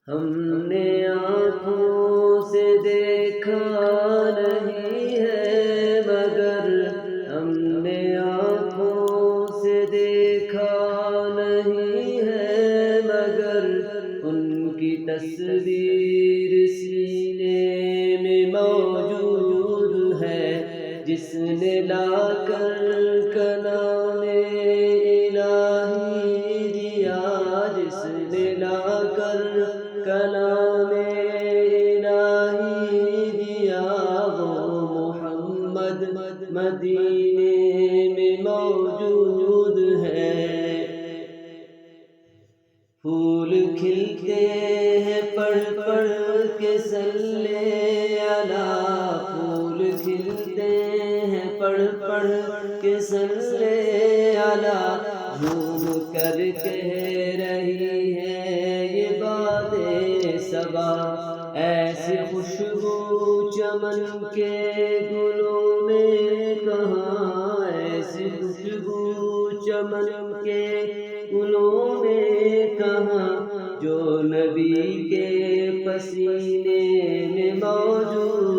ہم نے آنکھوں سے دیکھا نہیں ہے مگر ہم نے آنکھوں سے دیکھا نہیں ہے مگر ان کی تصویر سینے میں موجود ہے، جس نے لا کر کلام الہی دیا، جس نے لا کر کلام الہی دیا، وہ محمد مدینے میں موجود ہے۔ پھول کھلتے ہیں پڑھ پڑھ کے صلی اللہ، پھول کھلتے ہیں پڑھ پڑھ کے صلی اللہ، جھوم کر کہہ رہی ہے یہ باتیں صبا، ایسی خوشبو چمن کے گلوں میں کہاں، ایسی خوشبو چمن کے گلوں میں کہاں، جو نبی کے پسینے میں موجود